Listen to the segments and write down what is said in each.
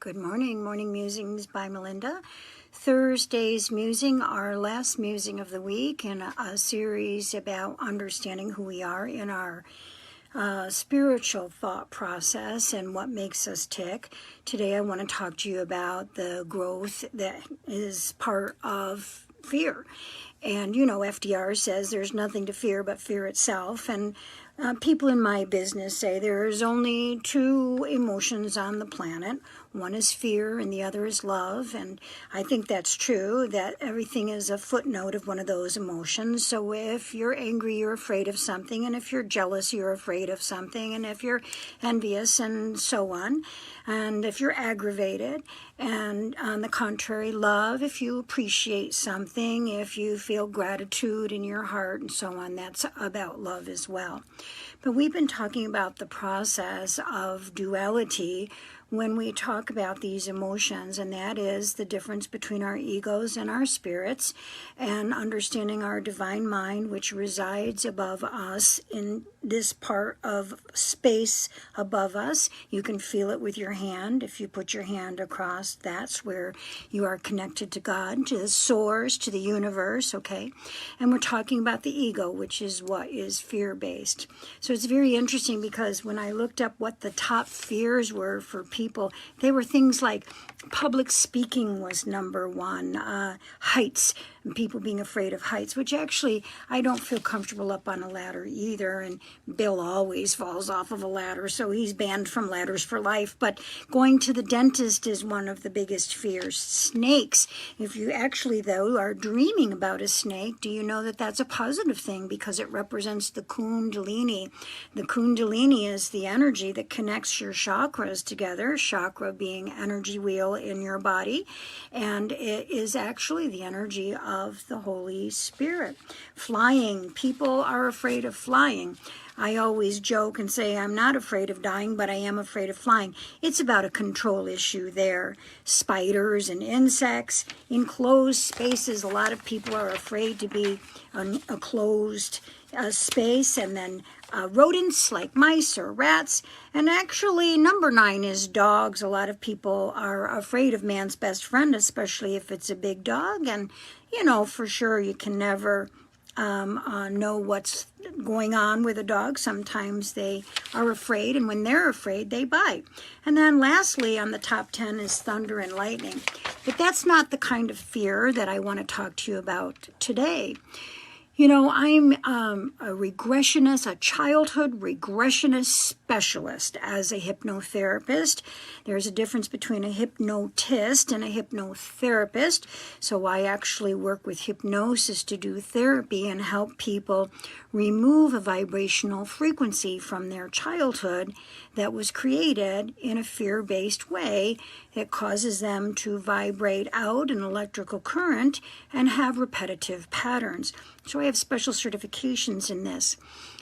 Good morning. Morning Musings by Melinda. Thursday's musing, our last musing of the week in a series about understanding who we are in our spiritual thought process and what makes us tick. Today I want to talk to you about the growth that is part of fear. And you know, FDR says there's nothing to fear but fear itself. And people in my business say there's only two emotions on the planet. One is fear and the other is love. And I think that's true, that everything is a footnote of one of those emotions. So if you're angry, you're afraid of something. And if you're jealous, you're afraid of something. And if you're envious and so on. And if you're aggravated. And on the contrary, love, if you appreciate something, if you feel gratitude in your heart and so on, that's about love as well. But we've been talking about the process of duality when we talk about these emotions, and that is the difference between our egos and our spirits, and understanding our divine mind, which resides above us in this part of space above us. You can feel it with your hand. If you put your hand across, that's where you are connected to God, to the source, to the universe, okay? And we're talking about the ego, which is what is fear-based. So it's very interesting because when I looked up what the top fears were for people, they were things like public speaking was number one, heights, and people being afraid of heights, which actually I don't feel comfortable up on a ladder either, and Bill always falls off of a ladder, so he's banned from ladders for life. But going to the dentist is one of the biggest fears. Snakes, if you actually, though, are dreaming about a snake, do you know that that's a positive thing because it represents the Kundalini. The Kundalini is the energy that connects your chakras together, chakra being energy wheel in your body, and it is actually the energy of the Holy Spirit. Flying, people are afraid of flying. I always joke and say I'm not afraid of dying, but I am afraid of flying. It's about a control issue there. Spiders and insects, enclosed spaces, a lot of people are afraid to be a closed space, and then rodents like mice or rats. And actually, number 9 is dogs. A lot of people are afraid of man's best friend, especially if it's a big dog. And, you know, for sure you can never know what's going on with a dog. Sometimes they are afraid, and when they're afraid, they bite. And then lastly, on the top 10 is thunder and lightning. But that's not the kind of fear that I want to talk to you about today. You know, I'm a regressionist, a childhood regressionist specialist as a hypnotherapist. There's a difference between a hypnotist and a hypnotherapist. So I actually work with hypnosis to do therapy and help people remove a vibrational frequency from their childhood that was created in a fear-based way that causes them to vibrate out an electrical current and have repetitive patterns. So I have special certifications in this.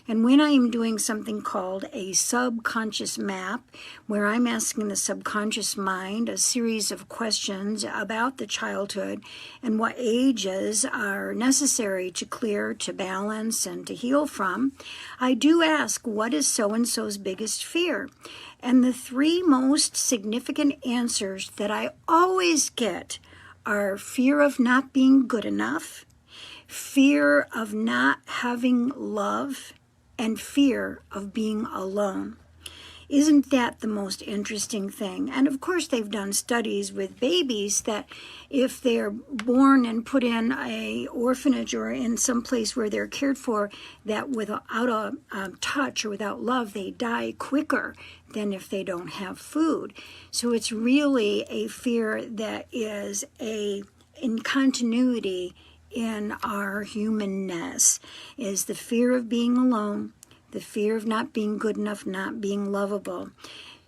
And when I am doing something called a subconscious map, where I'm asking the subconscious mind a series of questions about the childhood and what ages are necessary to clear, to balance, and to heal from, I do ask, what is so-and-so's biggest fear? And the 3 most significant answers that I always get are fear of not being good enough, fear of not having love, and fear of being alone. Isn't that the most interesting thing? And of course they've done studies with babies that if they're born and put in a orphanage or in some place where they're cared for, that without a touch or without love, they die quicker than if they don't have food. So it's really a fear that is in continuity in our humanness, is the fear of being alone, the fear of not being good enough, not being lovable.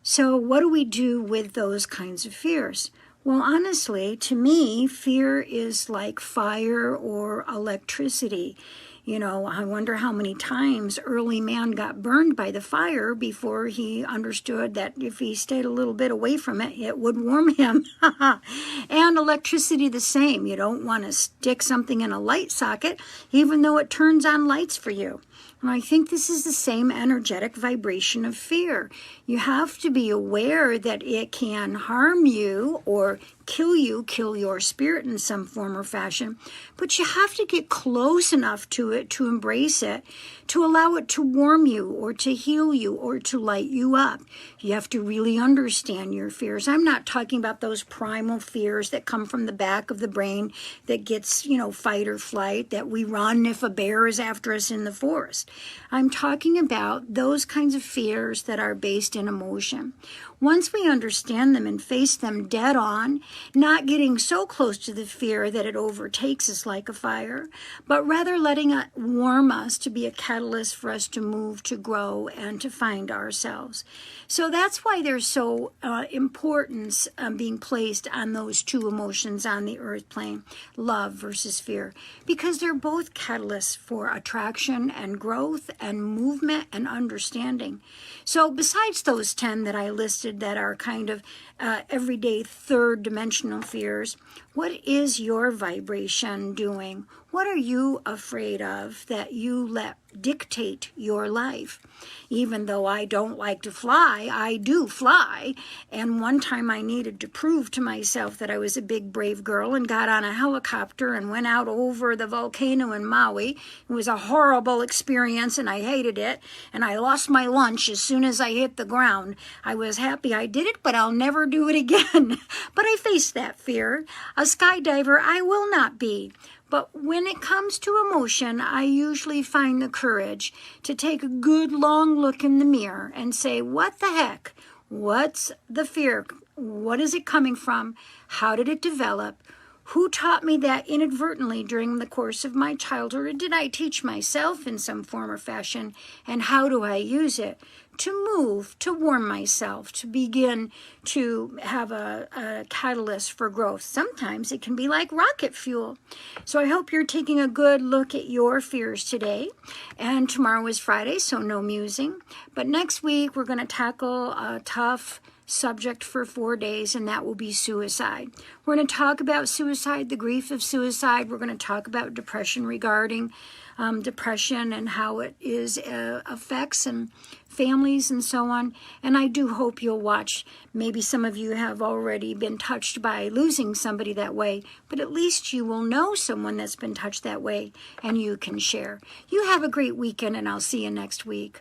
So what do we do with those kinds of fears? Well, honestly, to me, fear is like fire or electricity. You know, I wonder how many times early man got burned by the fire before he understood that if he stayed a little bit away from it, it would warm him. And electricity the same. You don't want to stick something in a light socket, even though it turns on lights for you. And I think this is the same energetic vibration of fear. You have to be aware that it can harm you or kill your spirit in some form or fashion, but you have to get close enough to it to embrace it, to allow it to warm you or to heal you or to light you up. You have to really understand your fears. I'm not talking about those primal fears that come from the back of the brain that gets, fight or flight, that we run if a bear is after us in the forest. I'm talking about those kinds of fears that are based in emotion. Once we understand them and face them dead on, not getting so close to the fear that it overtakes us like a fire, but rather letting it warm us to be a catalyst for us to move, to grow, and to find ourselves. So that's why there's so importance being placed on those two emotions on the earth plane, love versus fear, because they're both catalysts for attraction and growth and movement and understanding. So besides those 10 that I listed that are kind of everyday third dimensional fears, what is your vibration doing? What are you afraid of that you let dictate your life? Even though I don't like to fly, I do fly. And one time I needed to prove to myself that I was a big, brave girl and got on a helicopter and went out over the volcano in Maui. It was a horrible experience and I hated it. And I lost my lunch as soon as I hit the ground. I was happy I did it, but I'll never do it again. But I faced that fear. A skydiver I will not be. But when it comes to emotion, I usually find the courage to take a good long look in the mirror and say, what the heck? What's the fear? What is it coming from? How did it develop? Who taught me that inadvertently during the course of my childhood? Or did I teach myself in some form or fashion? And how do I use it to move, to warm myself, to begin to have a catalyst for growth? Sometimes it can be like rocket fuel. So I hope you're taking a good look at your fears today. And tomorrow is Friday, so no musing. But next week we're going to tackle a tough subject for 4 days, and that will be suicide. We're going to talk about suicide, the grief of suicide. We're going to talk about depression regarding depression and how it affects and families and so on. And I do hope you'll watch. Maybe some of you have already been touched by losing somebody that way, but at least you will know someone that's been touched that way and you can share. You have a great weekend, and I'll see you next week.